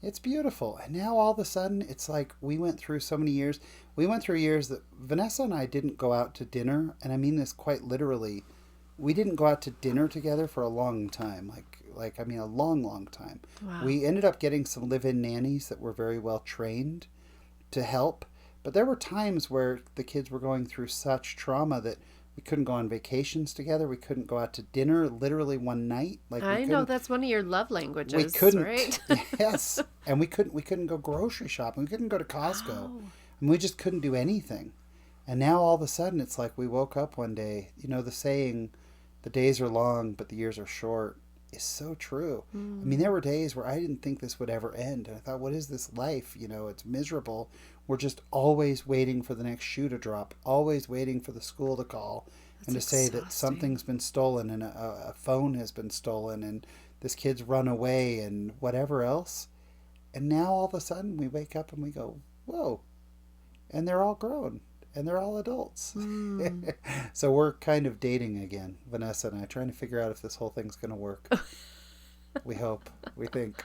it's beautiful. And now all of a sudden, it's like we went through so many years. We went through years that Vanessa and I didn't go out to dinner, and I mean this quite literally. We didn't go out to dinner together for a long time, a long time. Wow. We ended up getting some live-in nannies that were very well trained to help. But there were times where the kids were going through such trauma that we couldn't go on vacations together. We couldn't go out to dinner literally one night. I know that's one of your love languages. We couldn't, right? Yes. And we couldn't go grocery shopping. We couldn't go to Costco. Oh. And we just couldn't do anything. And now all of a sudden it's like we woke up one day. The saying, the days are long, but the years are short, is so true. There were days where I didn't think this would ever end. And I thought, what is this life? It's miserable. We're just always waiting for the next shoe to drop, always waiting for the school to call and to say that something's been stolen and a phone has been stolen and this kid's run away and whatever else. And now all of a sudden we wake up and we go, whoa. And they're all grown. And they're all adults. So we're kind of dating again, Vanessa and I, trying to figure out if this whole thing's going to work. We hope. We think.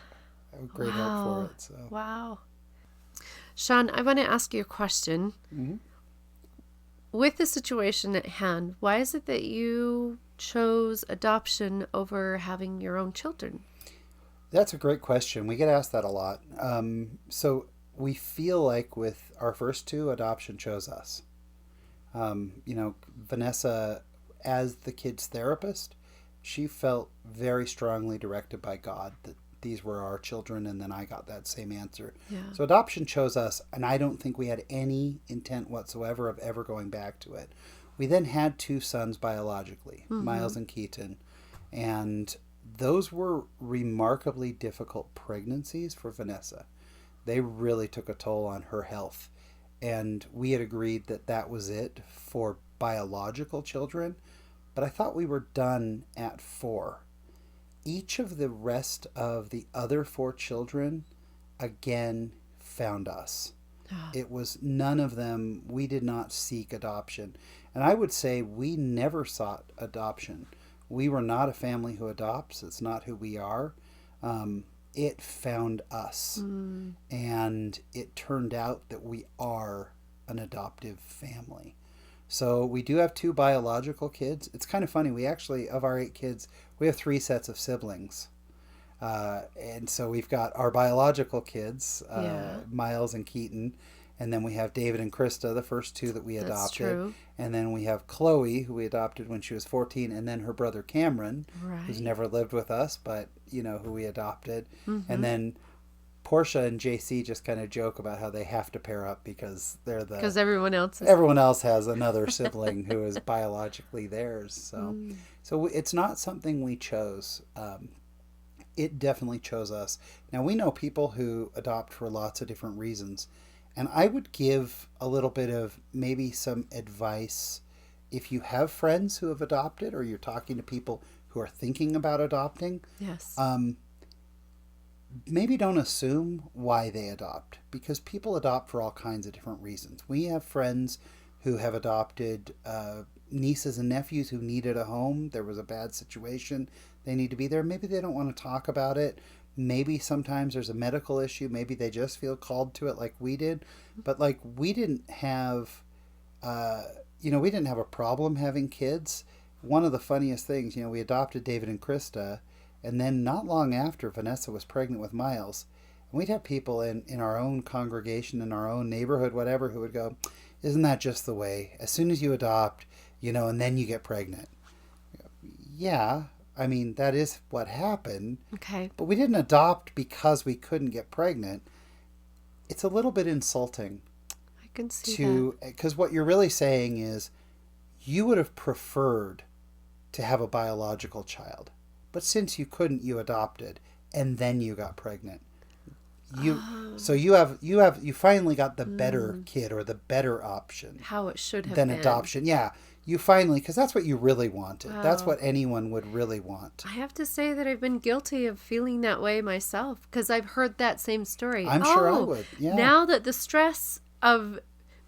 I have great hope for it. So. Wow. Shawn, I want to ask you a question. Mm-hmm. With the situation at hand, why is it that you chose adoption over having your own children? That's a great question. We get asked that a lot. So we feel like with our first two, adoption chose us. Vanessa, as the kid's therapist, she felt very strongly directed by God that these were our children, and then I got that same answer. Yeah. So adoption chose us, and I don't think we had any intent whatsoever of ever going back to it. We then had two sons biologically, Miles and Keaton, and those were remarkably difficult pregnancies for Vanessa. They really took a toll on her health. And we had agreed that that was it for biological children. But I thought we were done at 4. Each of the rest of the other 4 children, again, found us. It was none of them. We did not seek adoption. And I would say we never sought adoption. We were not a family who adopts. It's not who we are. It found us. And it turned out that we are an adoptive family. So we do have 2 biological kids. It's kind of funny. We actually, of our 8 kids, we have 3 sets of siblings. And so we've got our biological kids, Miles and Keaton. And then we have David and Krista, the first 2 that we adopted. That's true. And then we have Chloe, who we adopted when she was 14, and then her brother Cameron, who's never lived with us, but, who we adopted. And then Portia and JC just kind of joke about how they have to pair up because because everyone else has another sibling who is biologically theirs. So it's not something we chose. It definitely chose us. Now, we know people who adopt for lots of different reasons. And I would give a little bit of maybe some advice if you have friends who have adopted or you're talking to people who are thinking about adopting. Yes. Maybe don't assume why they adopt, because people adopt for all kinds of different reasons. We have friends who have adopted nieces and nephews who needed a home. There was a bad situation. They need to be there. Maybe they don't want to talk about it. Maybe sometimes there's a medical issue. Maybe they just feel called to it like we did. But we didn't have, we didn't have a problem having kids. One of the funniest things, we adopted David and Krista. And then not long after, Vanessa was pregnant with Miles. And we'd have people in our own congregation, in our own neighborhood, whatever, who would go, isn't that just the way? As soon as you adopt, and then you get pregnant. Yeah. That is what happened. Okay. But we didn't adopt because we couldn't get pregnant. It's a little bit insulting. I can see that. Because what you're really saying is you would have preferred to have a biological child. But since you couldn't, you adopted. And then you got pregnant. You finally got the better kid or the better option How it should have than been. adoption. Yeah. You finally, because that's what you really wanted. Wow. That's what anyone would really want. I have to say that I've been guilty of feeling that way myself because I've heard that same story. I'm sure I would. Yeah. Now that the stress of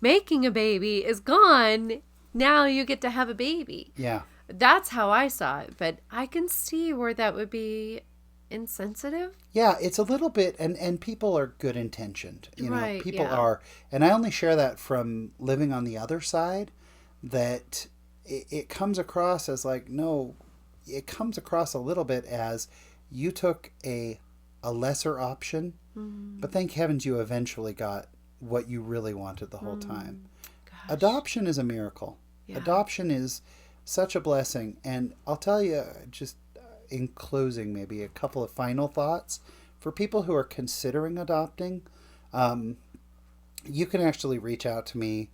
making a baby is gone, now you get to have a baby. Yeah. That's how I saw it, but I can see where that would be insensitive. Yeah, it's a little bit, and people are good intentioned. Right, people yeah. are, and I only share that from living on the other side, that it comes across as like, no, it comes across a little bit as you took a lesser option, but thank heavens you eventually got what you really wanted the whole time. Gosh. Adoption is a miracle. Yeah. Adoption is such a blessing. And I'll tell you, just in closing, maybe a couple of final thoughts. For people who are considering adopting, you can actually reach out to me.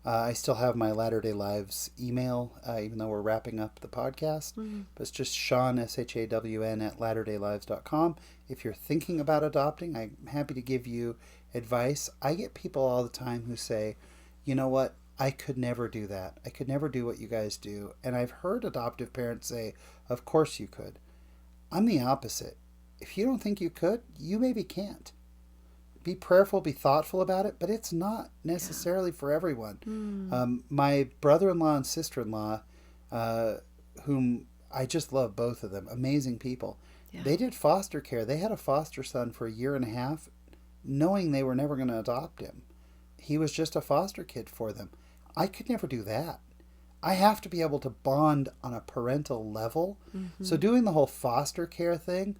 I still have my Latter Day Lives email, even though we're wrapping up the podcast. But it's just Shawn, SHAWN, at latterdaylives.com. If you're thinking about adopting, I'm happy to give you advice. I get people all the time who say, you know what? I could never do that. I could never do what you guys do. And I've heard adoptive parents say, of course you could. I'm the opposite. If you don't think you could, you maybe can't. Be prayerful, be thoughtful about it, but it's not necessarily for everyone. My brother-in-law and sister-in-law, whom I just love both of them, amazing people. Yeah. They did foster care. They had a foster son for 1.5 years, knowing they were never going to adopt him. He was just a foster kid for them. I could never do that. I have to be able to bond on a parental level. So doing the whole foster care thing,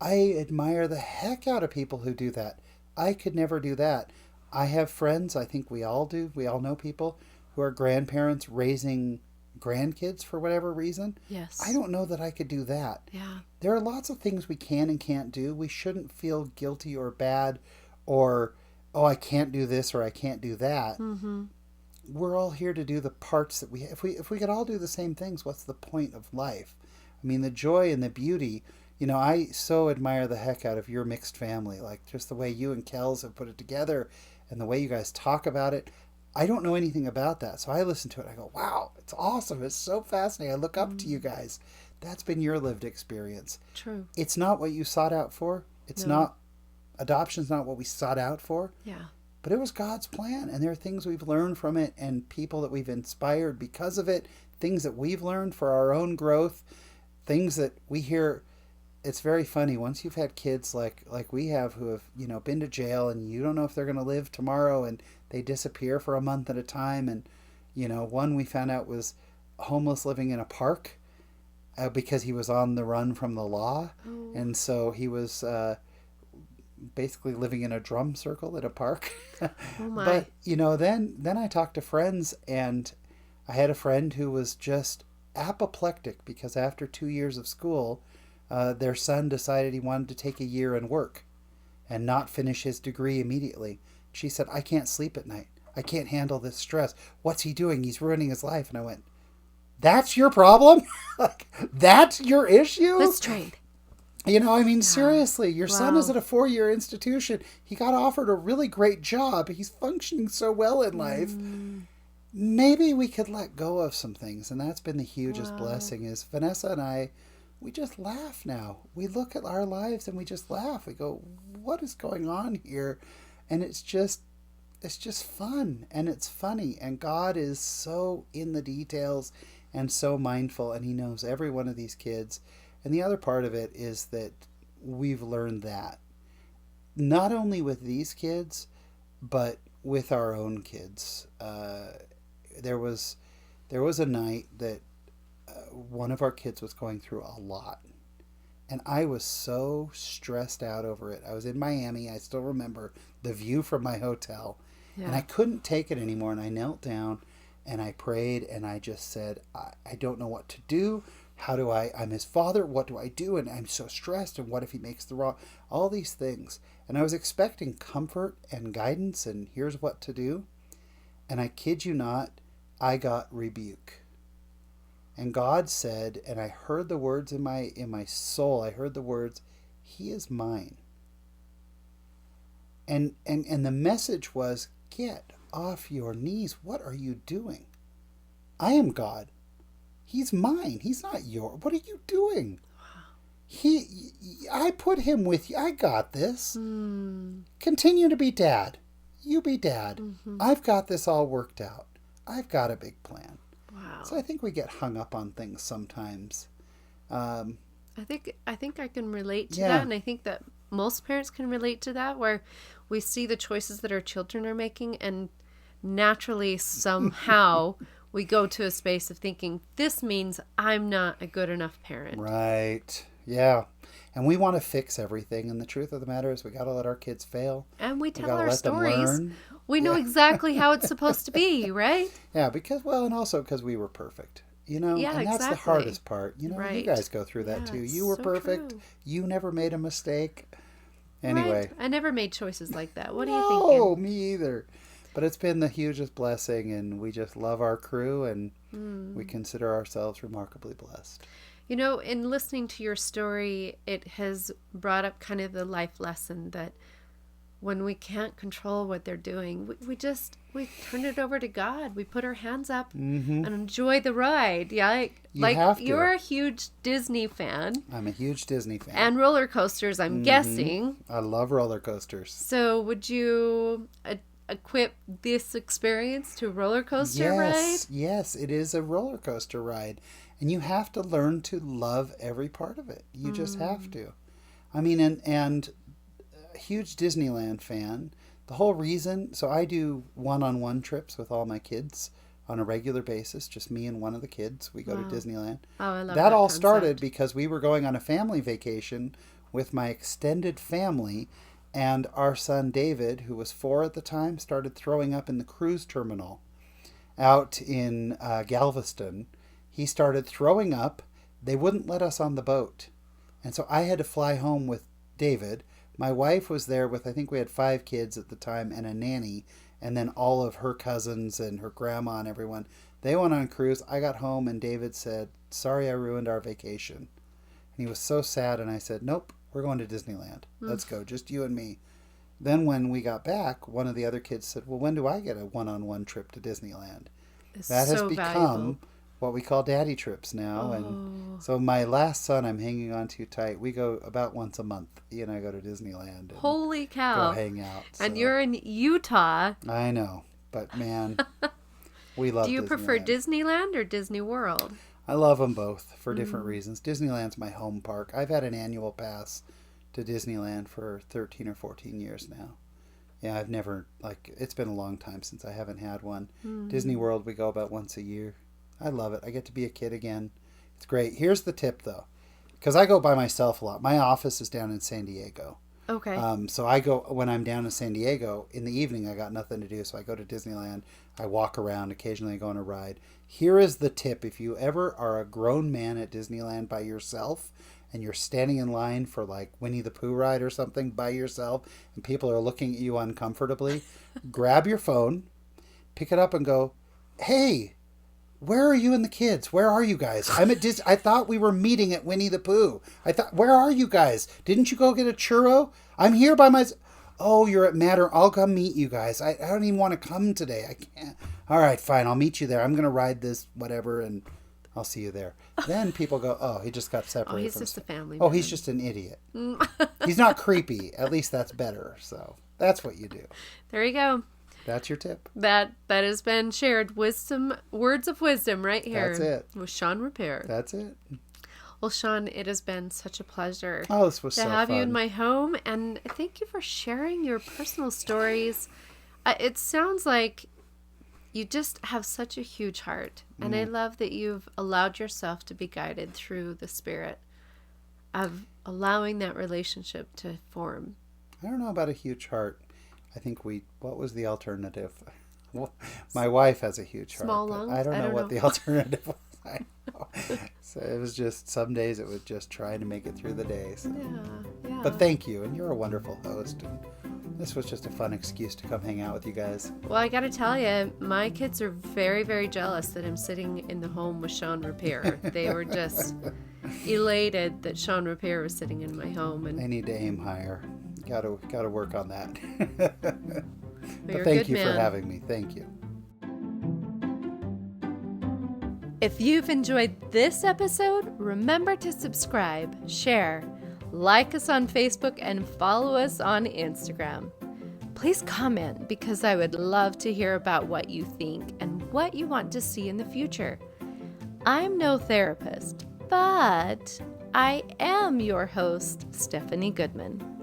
I admire the heck out of people who do that. I could never do that. I have friends, I think we all do. We all know people who are grandparents raising grandkids for whatever reason. Yes. I don't know that I could do that. Yeah. There are lots of things we can and can't do. We shouldn't feel guilty or bad or, oh, I can't do this or I can't do that. We're all here to do the parts that if we could all do the same things, what's the point of life? I mean, the joy and the beauty. I so admire the heck out of your mixed family, like just the way you and Kels have put it together and the way you guys talk about it. I don't know anything about that. So I listen to it. I go, wow, it's awesome. It's so fascinating. I look up to you guys. That's been your lived experience. True. It's not what you sought out for. Adoption's not what we sought out for. Yeah. But it was God's plan. And there are things we've learned from it and people that we've inspired because of it, things that we've learned for our own growth, things that we hear. It's very funny. Once you've had kids like we have who have, been to jail and you don't know if they're going to live tomorrow and they disappear for a month at a time. And, one we found out was homeless living in a park because he was on the run from the law. Oh. And so he was basically living in a drum circle at a park. Oh my. But, then I talked to friends, and I had a friend who was just apoplectic because after 2 years of school, their son decided he wanted to take a year and work and not finish his degree immediately. She said, I can't sleep at night. I can't handle this stress. What's he doing? He's ruining his life. And I went, that's your problem? Like, that's your issue? Let's trade. Seriously, your son is at a 4-year institution. He got offered a really great job. He's functioning so well in life. Maybe we could let go of some things. And that's been the hugest blessing is Vanessa and I, we just laugh now. We look at our lives and we just laugh. We go, what is going on here? And it's just fun and it's funny. And God is so in the details and so mindful. And he knows every one of these kids. And the other part of it is that we've learned that not only with these kids, but with our own kids. There was a night that one of our kids was going through a lot. And I was so stressed out over it. I was in Miami. I still remember the view from my hotel. Yeah. And I couldn't take it anymore. And I knelt down and I prayed and I just said, I don't know what to do. I'm his father. What do I do? And I'm so stressed. And what if he makes the wrong, all these things. And I was expecting comfort and guidance and here's what to do. And I kid you not, I got rebuke. And God said, and I heard the words in my soul, I heard the words, he is mine. And the message was, get off your knees. What are you doing? I am God. He's mine. He's not yours. What are you doing? I put him with you. I got this. Continue to be dad. You be dad. I've got this all worked out. I've got a big plan. Wow. So I think we get hung up on things sometimes. I think I can relate to that, and I think that most parents can relate to that, where we see the choices that our children are making, and naturally somehow we go to a space of thinking, this means I'm not a good enough parent. Right. Yeah. And we want to fix everything. And the truth of the matter is we got to let our kids fail. And we tell gotta our let them stories. learn. We know exactly how it's supposed to be, right? Yeah, and also because we were perfect. Yeah, and that's exactly. the hardest part. You Right. guys go through that too. You were so perfect. true. You never made a mistake. Anyway. Right. I never made choices like that. What are you No, thinking? me either. But it's been the hugest blessing, and we just love our crew, and we consider ourselves remarkably blessed. In listening to your story, it has brought up kind of the life lesson that when we can't control what they're doing, we turn it over to God. We put our hands up and enjoy the ride. Yeah, have to. You're a huge Disney fan. I'm a huge Disney fan. And roller coasters, I'm guessing. I love roller coasters. So would you equip this experience to a roller coaster ride? Yes, it is a roller coaster ride. And you have to learn to love every part of it. You just have to. I mean, and a huge Disneyland fan. The whole reason, so I do one-on-one trips with all my kids on a regular basis, just me and one of the kids. We go to Disneyland. Oh, I love that all concept. started because we were going on a family vacation with my extended family, and our son David, who was 4 at the time, started throwing up in the cruise terminal out in Galveston. He started throwing up. They wouldn't let us on the boat. And so I had to fly home with David. My wife was there with, I think we had 5 kids at the time, and a nanny, and then all of her cousins and her grandma and everyone. They went on a cruise. I got home and David said, sorry I ruined our vacation. And he was so sad, and I said, nope, we're going to Disneyland. Let's go, just you and me. Then when we got back, one of the other kids said, well, when do I get a one-on-one trip to Disneyland? That has become valuable. What we call daddy trips now. And so my last son, I'm hanging on too tight. We go about once a month. He and I go to Disneyland. And Holy cow. Go hang out. And you're in Utah. I know. But man, we love Disneyland. Do you prefer Disneyland or Disney World? I love them both for different reasons. Disneyland's my home park. I've had an annual pass to Disneyland for 13 or 14 years now. Yeah, I've never, it's been a long time since I haven't had one. Disney World, we go about once a year. I love it. I get to be a kid again. It's great. Here's the tip, though, because I go by myself a lot. My office is down in San Diego. Okay. So I go, when I'm down in San Diego, in the evening, I got nothing to do, so I go to Disneyland. I walk around. Occasionally, I go on a ride. Here is the tip. If you ever are a grown man at Disneyland by yourself, and you're standing in line for Winnie the Pooh ride or something by yourself, and people are looking at you uncomfortably, grab your phone, pick it up and go, hey, where are you and the kids? Where are you guys? I'm at I thought we were meeting at Winnie the Pooh. Where are you guys? Didn't you go get a churro? I'm here by myself. Oh, you're at Matter. I'll come meet you guys. I don't even want to come today. I can't. All right, fine. I'll meet you there. I'm going to ride this whatever, and I'll see you there. Then people go, oh, he just got separated. Oh, he's from just a family Oh, man. he's just an idiot. He's not creepy. At least that's better. So that's what you do. There you go. That's your tip. That has been shared. Words of wisdom right here. That's it. With Shawn Rapier. That's it. Well, Shawn, it has been such a pleasure Oh, this was to so have fun. you in my home, and thank you for sharing your personal stories. It sounds like you just have such a huge heart, and I love that you've allowed yourself to be guided through the Spirit of allowing that relationship to form. I don't know about a huge heart. I think what was the alternative? Well, my wife has a huge heart. Small but lungs? I don't know what the alternative was. I know. So it was just, some days it was just trying to make it through the day. So. Yeah. But thank you, and you're a wonderful host. And this was just a fun excuse to come hang out with you guys. Well, I got to tell you, my kids are very, very jealous that I'm sitting in the home with Shawn Rapier. They were just elated that Shawn Rapier was sitting in my home. And I need to aim higher. Gotta work on that. You're But a thank good you for man. having me. Thank you. If you've enjoyed this episode, remember to subscribe, share, like us on Facebook, and follow us on Instagram. Please comment because I would love to hear about what you think and what you want to see in the future. I'm no therapist, but I am your host, Stephanie Goodman.